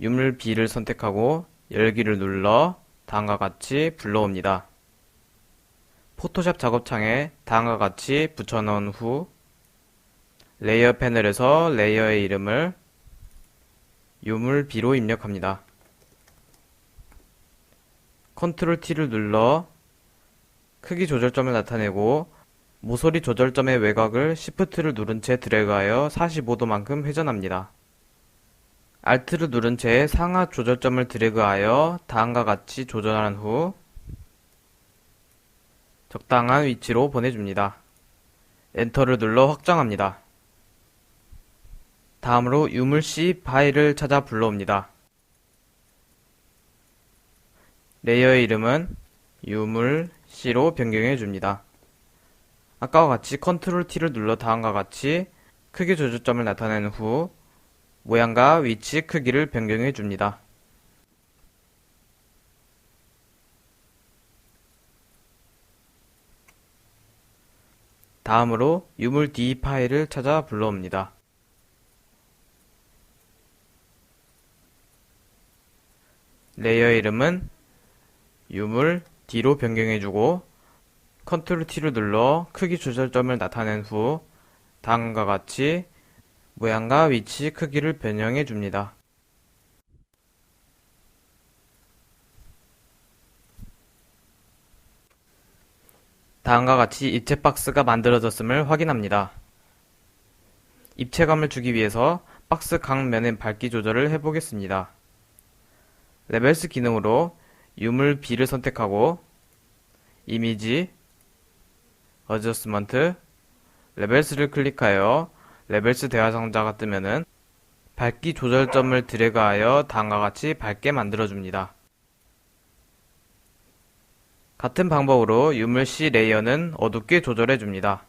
Speaker 1: 유물 B를 선택하고 열기를 눌러 다음과 같이 불러옵니다. 포토샵 작업창에 다음과 같이 붙여넣은 후 레이어 패널에서 레이어의 이름을 유물 B로 입력합니다. Ctrl T를 눌러 크기 조절점을 나타내고 모서리 조절점의 외곽을 Shift를 누른 채 드래그하여 45도만큼 회전합니다. Alt를 누른 채 상하 조절점을 드래그하여 다음과 같이 조절한 후 적당한 위치로 보내줍니다. 엔터를 눌러 확장합니다. 다음으로 유물C 파일을 찾아 불러옵니다. 레이어의 이름은 유물C로 변경해 줍니다. 아까와 같이 Ctrl T를 눌러 다음과 같이 크기 조절점을 나타낸 후 모양과 위치 크기를 변경해 줍니다. 다음으로 유물 D 파일을 찾아 불러옵니다. 레이어의 이름은 유물 D로 변경해주고 Ctrl T를 눌러 크기 조절점을 나타낸 후 다음과 같이 모양과 위치 크기를 변형해 줍니다. 다음과 같이 입체 박스가 만들어졌음을 확인합니다. 입체감을 주기 위해서 박스 각 면의 밝기 조절을 해보겠습니다. 레벨스 기능으로 유물 B를 선택하고 이미지, 어저스먼트, 레벨스를 클릭하여 레벨스 대화상자가 뜨면은 밝기 조절점을 드래그하여 다음과 같이 밝게 만들어줍니다. 같은 방법으로 유물 C 레이어는 어둡게 조절해줍니다.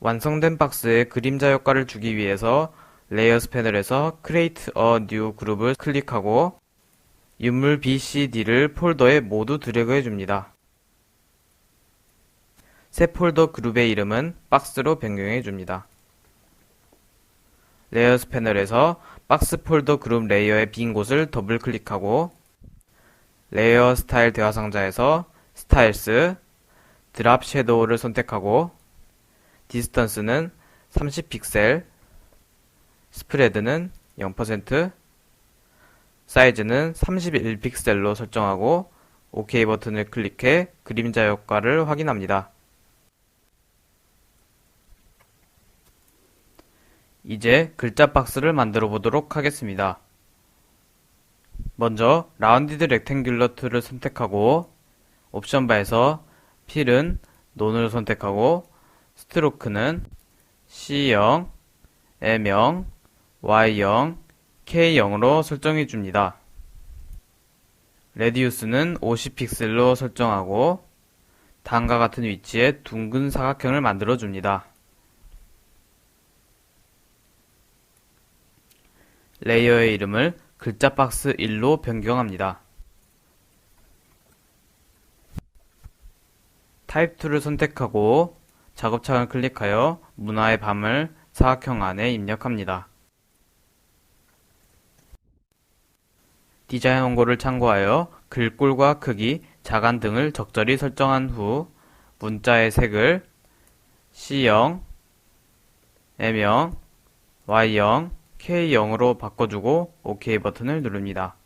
Speaker 1: 완성된 박스에 그림자 효과를 주기 위해서 레이어스 패널에서 Create a New 그룹을 클릭하고 유물 B, C, D를 폴더에 모두 드래그 해줍니다. 새 폴더 그룹의 이름은 박스로 변경해 줍니다. 레이어스 패널에서 박스 폴더 그룹 레이어의 빈 곳을 더블 클릭하고 레이어 스타일 대화 상자에서 스타일스, 드랍 섀도우를 선택하고 디스턴스는 30픽셀, 스프레드는 0%, 사이즈는 31픽셀로 설정하고 OK 버튼을 클릭해 그림자 효과를 확인합니다. 이제 글자 박스를 만들어 보도록 하겠습니다. 먼저 라운디드 렉탱귤러 툴을 선택하고 옵션 바에서 필은 논을 선택하고 스트로크는 C0, M0, Y0, K0으로 설정해 줍니다. 레디우스는 50픽셀로 설정하고 다음과 같은 위치에 둥근 사각형을 만들어 줍니다. 레이어의 이름을 글자 박스 1로 변경합니다. 타입 툴을 선택하고 작업창을 클릭하여 문화의 밤을 사각형 안에 입력합니다. 디자인 원고를 참고하여 글꼴과 크기, 자간 등을 적절히 설정한 후 문자의 색을 C0, M0, Y0, K0으로 바꿔주고 OK 버튼을 누릅니다.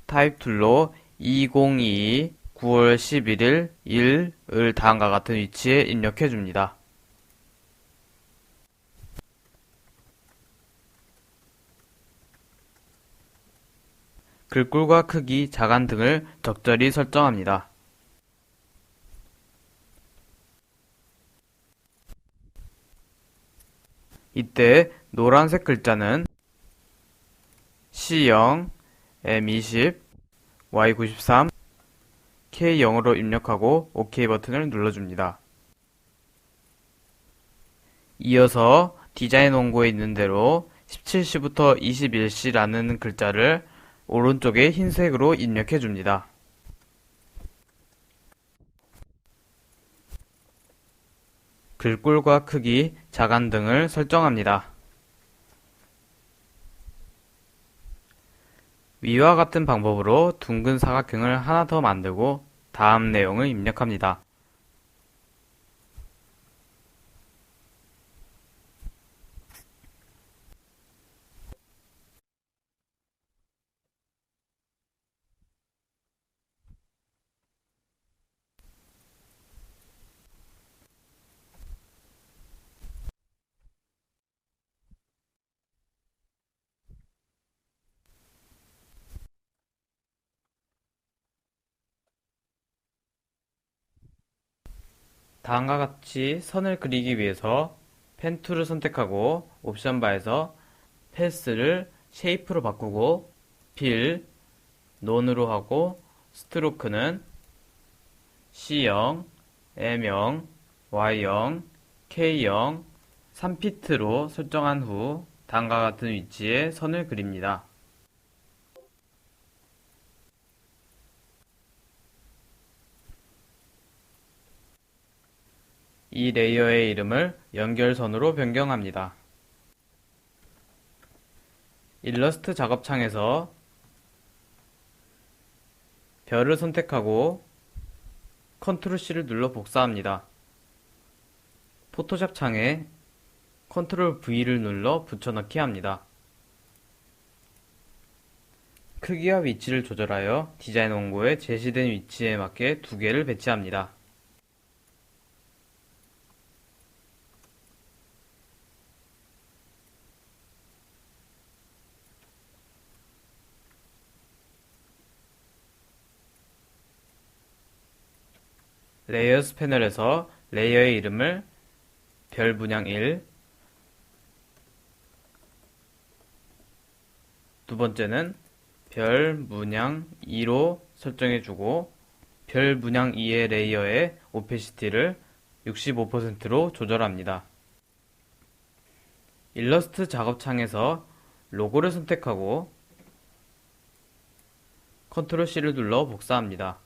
Speaker 1: 타입 툴로 2022 9월 11일 1을 다음과 같은 위치에 입력해 줍니다. 글꼴과 크기, 자간 등을 적절히 설정합니다. 이때 노란색 글자는 C0, M20, Y93, K0으로 입력하고 OK 버튼을 눌러줍니다. 이어서 디자인 원고에 있는 대로 17시부터 21시라는 글자를 오른쪽에 흰색으로 입력해 줍니다. 글꼴과 크기, 자간 등을 설정합니다. 위와 같은 방법으로 둥근 사각형을 하나 더 만들고 다음 내용을 입력합니다. 다음과 같이 선을 그리기 위해서 펜 툴을 선택하고 옵션 바에서 패스를 쉐이프로 바꾸고 필, 논으로 하고 스트로크는 C0, M0, Y0, K0, 3피트로 설정한 후 다음과 같은 위치에 선을 그립니다. 이 레이어의 이름을 연결선으로 변경합니다. 일러스트 작업창에서 별을 선택하고 컨트롤 C를 눌러 복사합니다. 포토샵 창에 컨트롤 V를 눌러 붙여넣기 합니다. 크기와 위치를 조절하여 디자인 원고에 제시된 위치에 맞게 두 개를 배치합니다. 레이어스 패널에서 레이어의 이름을 별 문양 1, 두 번째는 별 문양 2로 설정해주고 별 문양 2의 레이어의 오페시티를 65%로 조절합니다. 일러스트 작업창에서 로고를 선택하고 컨트롤 C를 눌러 복사합니다.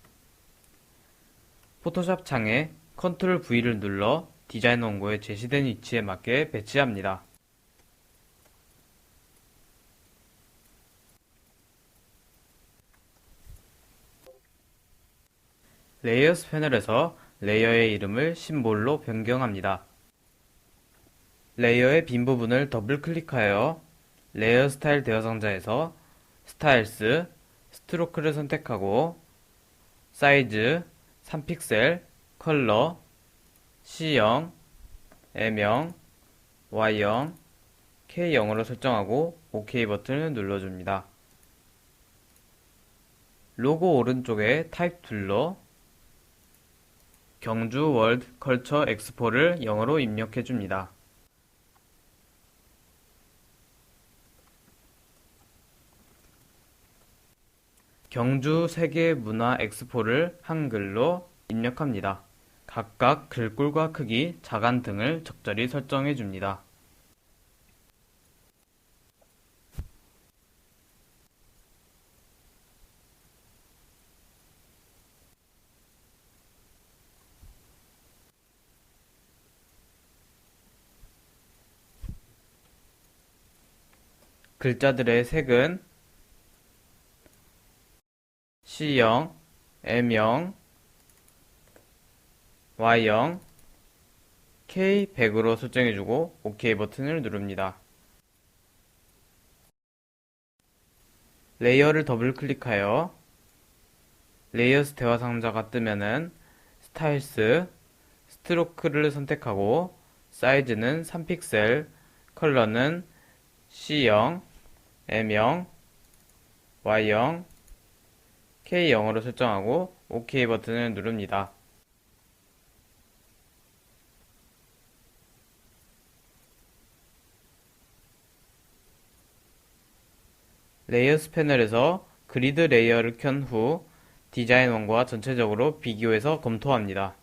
Speaker 1: 포토샵 창에 컨트롤 V를 눌러 디자인 원고에 제시된 위치에 맞게 배치합니다. 레이어스 패널에서 레이어의 이름을 심볼로 변경합니다. 레이어의 빈 부분을 더블 클릭하여 레이어 스타일 대화 상자에서 스타일스, 스트로크를 선택하고 사이즈 3픽셀, 컬러 C0, M0, Y0, K0으로 설정하고 OK 버튼을 눌러줍니다. 로고 오른쪽에 타입 툴로 경주 월드 컬처 엑스포를 영어로 입력해줍니다. 경주 세계문화 엑스포를 한글로 입력합니다. 각각 글꼴과 크기, 자간 등을 적절히 설정해줍니다. 글자들의 색은 C0, M0, Y0, K100으로 설정해주고 OK 버튼을 누릅니다. 레이어를 더블 클릭하여 레이어스 대화 상자가 뜨면은 스타일스, 스트로크를 선택하고 사이즈는 3픽셀, 컬러는 C0, M0, Y0, K0으로 설정하고 OK 버튼을 누릅니다. 레이어스 패널에서 그리드 레이어를 켠 후 디자인 원고와 전체적으로 비교해서 검토합니다.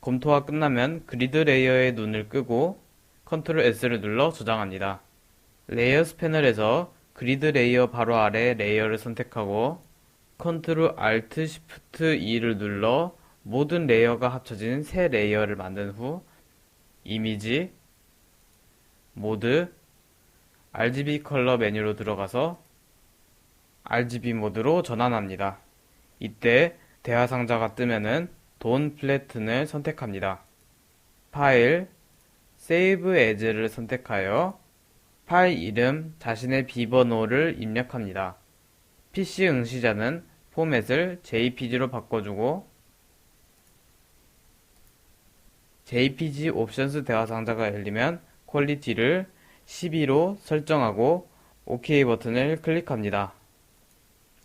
Speaker 1: 검토가 끝나면 그리드 레이어의 눈을 끄고 컨트롤 S를 눌러 저장합니다. 레이어스 패널에서 그리드 레이어 바로 아래 레이어를 선택하고 컨트롤 Alt Shift E를 눌러 모든 레이어가 합쳐진 새 레이어를 만든 후 이미지, 모드, RGB 컬러 메뉴로 들어가서 RGB 모드로 전환합니다. 이때 대화 상자가 뜨면은 돈 플래튼을 선택합니다. 파일, Save As를 선택하여 파일 이름, 자신의 비번호를 입력합니다. PC 응시자는 포맷을 JPG로 바꿔주고 JPG 옵션스 대화 상자가 열리면 퀄리티를 12로 설정하고 OK 버튼을 클릭합니다.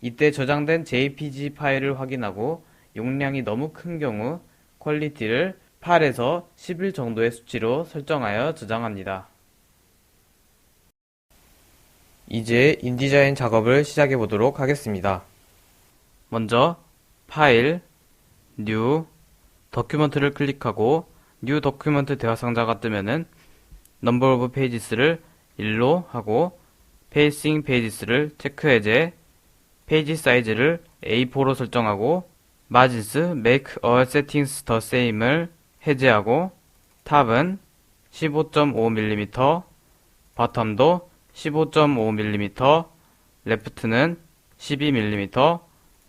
Speaker 1: 이때 저장된 JPG 파일을 확인하고 용량이 너무 큰 경우 퀄리티를 8에서 11 정도의 수치로 설정하여 저장합니다. 이제 인디자인 작업을 시작해 보도록 하겠습니다. 먼저 파일, 뉴, 더큐먼트를 클릭하고 뉴 더큐먼트 대화 상자가 뜨면은 넘버 오브 페이지스를 1로 하고 페이싱 페이지스를 체크 해제, 페이지 사이즈를 A4로 설정하고 마진스 make all settings the same을 해제하고 탑은 15.5mm, 바텀도 15.5mm, 레프트는 12mm,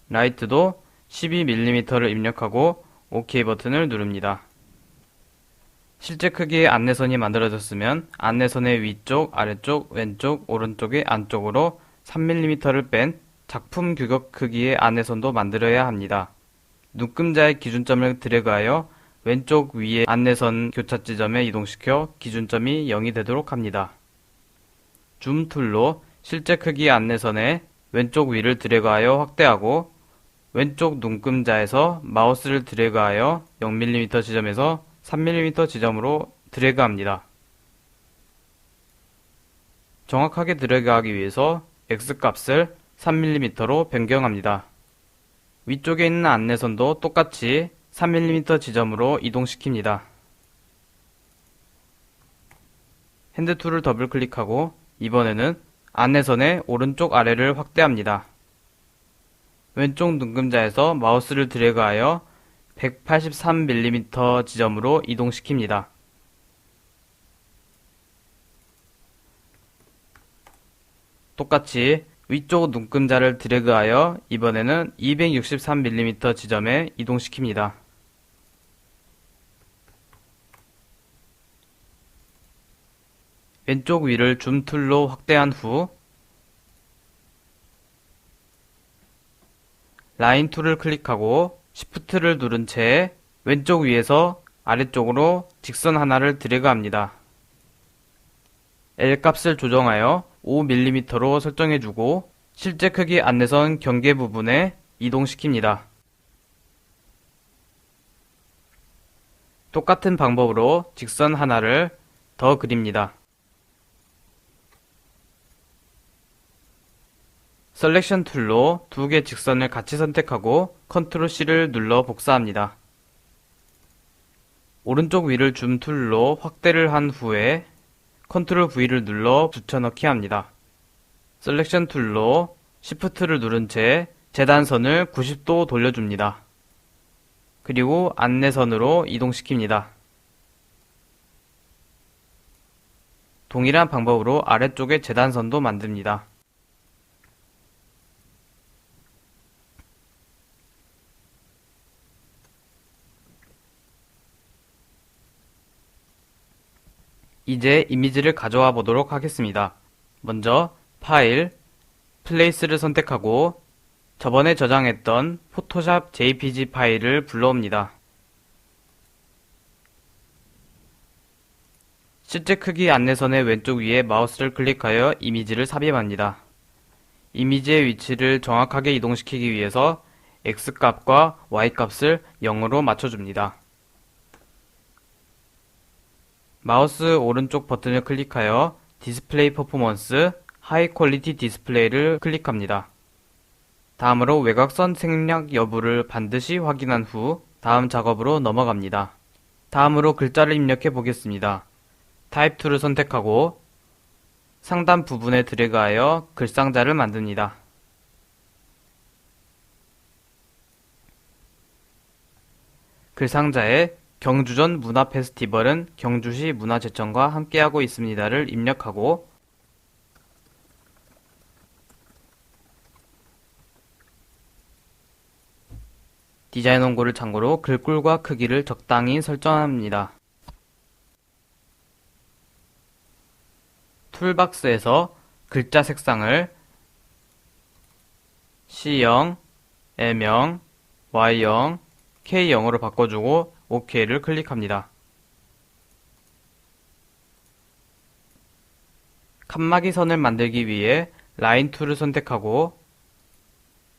Speaker 1: 라이트도 12mm를 입력하고 OK 버튼을 누릅니다. 실제 크기의 안내선이 만들어졌으면 안내선의 위쪽, 아래쪽, 왼쪽, 오른쪽의 안쪽으로 3mm를 뺀 작품 규격 크기의 안내선도 만들어야 합니다. 눈금자의 기준점을 드래그하여 왼쪽 위의 안내선 교차 지점에 이동시켜 기준점이 0이 되도록 합니다. 줌 툴로 실제 크기의 안내선의 왼쪽 위를 드래그하여 확대하고 왼쪽 눈금자에서 마우스를 드래그하여 0mm 지점에서 3mm 지점으로 드래그합니다. 정확하게 드래그하기 위해서 X값을 3mm로 변경합니다. 위쪽에 있는 안내선도 똑같이 3mm 지점으로 이동시킵니다. 핸드 툴을 더블 클릭하고 이번에는 안내선의 오른쪽 아래를 확대합니다. 왼쪽 눈금자에서 마우스를 드래그하여 183mm 지점으로 이동시킵니다. 똑같이 위쪽 눈금자를 드래그하여 이번에는 263mm 지점에 이동시킵니다. 왼쪽 위를 줌 툴로 확대한 후 라인 툴을 클릭하고 Shift를 누른 채 왼쪽 위에서 아래쪽으로 직선 하나를 드래그합니다. L 값을 조정하여 5mm로 설정해주고 실제 크기 안내선 경계 부분에 이동시킵니다. 똑같은 방법으로 직선 하나를 더 그립니다. 셀렉션 툴로 두 개 직선을 같이 선택하고 컨트롤 C를 눌러 복사합니다. 오른쪽 위를 줌 툴로 확대를 한 후에 컨트롤 V를 눌러 붙여넣기 합니다. 셀렉션 툴로 Shift를 누른 채 재단선을 90도 돌려줍니다. 그리고 안내선으로 이동시킵니다. 동일한 방법으로 아래쪽에 재단선도 만듭니다. 이제 이미지를 가져와 보도록 하겠습니다. 먼저 파일, 플레이스를 선택하고 저번에 저장했던 포토샵 JPG 파일을 불러옵니다. 실제 크기 안내선의 왼쪽 위에 마우스를 클릭하여 이미지를 삽입합니다. 이미지의 위치를 정확하게 이동시키기 위해서 X값과 Y값을 0으로 맞춰줍니다. 마우스 오른쪽 버튼을 클릭하여 디스플레이 퍼포먼스 하이 퀄리티 디스플레이를 클릭합니다. 다음으로 외곽선 생략 여부를 반드시 확인한 후 다음 작업으로 넘어갑니다. 다음으로 글자를 입력해 보겠습니다. 타입 툴을 선택하고 상단 부분에 드래그하여 글상자를 만듭니다. 글상자에 경주전 문화 페스티벌은 경주시 문화재청과 함께하고 있습니다를 입력하고 디자인 원고를 참고로 글꼴과 크기를 적당히 설정합니다. 툴박스에서 글자 색상을 C0, M0, Y0, K0으로 바꿔주고 OK를 클릭합니다. 칸막이 선을 만들기 위해 라인 툴을 선택하고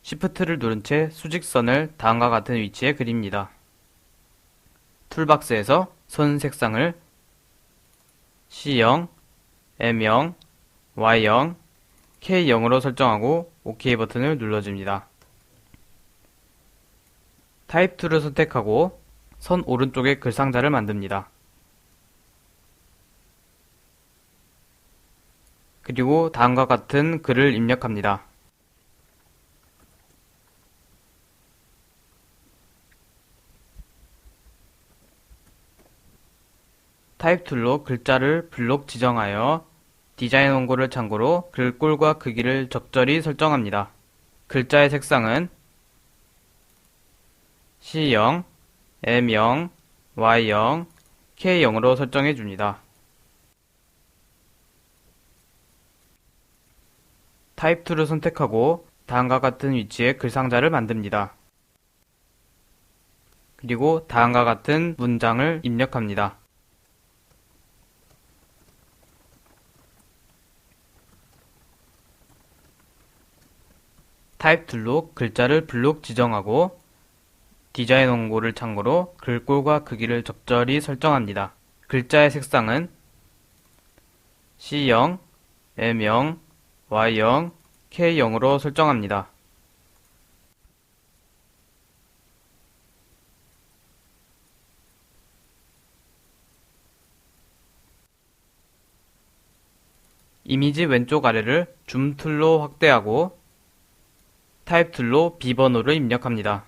Speaker 1: Shift를 누른 채 수직선을 다음과 같은 위치에 그립니다. 툴박스에서 선 색상을 C0, M0, Y0, K0으로 설정하고 OK 버튼을 눌러줍니다. 타입 툴을 선택하고 선 오른쪽에 글상자를 만듭니다. 그리고 다음과 같은 글을 입력합니다. 타입 툴로 글자를 블록 지정하여 디자인 원고를 참고로 글꼴과 크기를 적절히 설정합니다. 글자의 색상은 C0, M0, Y0, K0으로 설정해 줍니다. 타입 툴을 선택하고 다음과 같은 위치에 글상자를 만듭니다. 그리고 다음과 같은 문장을 입력합니다. 타입 툴로 글자를 블록 지정하고 디자인 원고를 참고로 글꼴과 크기를 적절히 설정합니다. 글자의 색상은 C0, M0, Y0, K0으로 설정합니다. 이미지 왼쪽 아래를 줌 툴로 확대하고 타입 툴로 비번호를 입력합니다.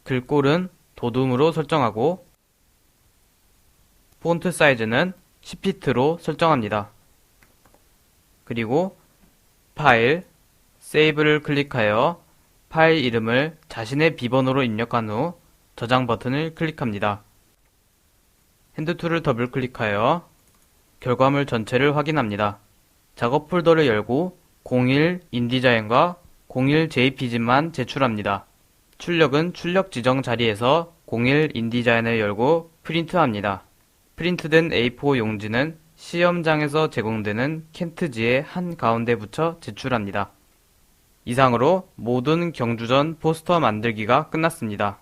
Speaker 1: 글꼴은 도둠으로 설정하고 폰트 사이즈는 10피트로 설정합니다. 그리고 파일, 세이브를 클릭하여 파일 이름을 자신의 비번호로 입력한 후 저장 버튼을 클릭합니다. 핸드 툴을 더블 클릭하여 결과물 전체를 확인합니다. 작업 폴더를 열고 01 인디자인과 01 JPG만 제출합니다. 출력은 출력 지정 자리에서 01 인디자인을 열고 프린트합니다. 프린트된 A4 용지는 시험장에서 제공되는 캔트지의 한가운데 붙여 제출합니다. 이상으로 모든 경주전 포스터 만들기가 끝났습니다.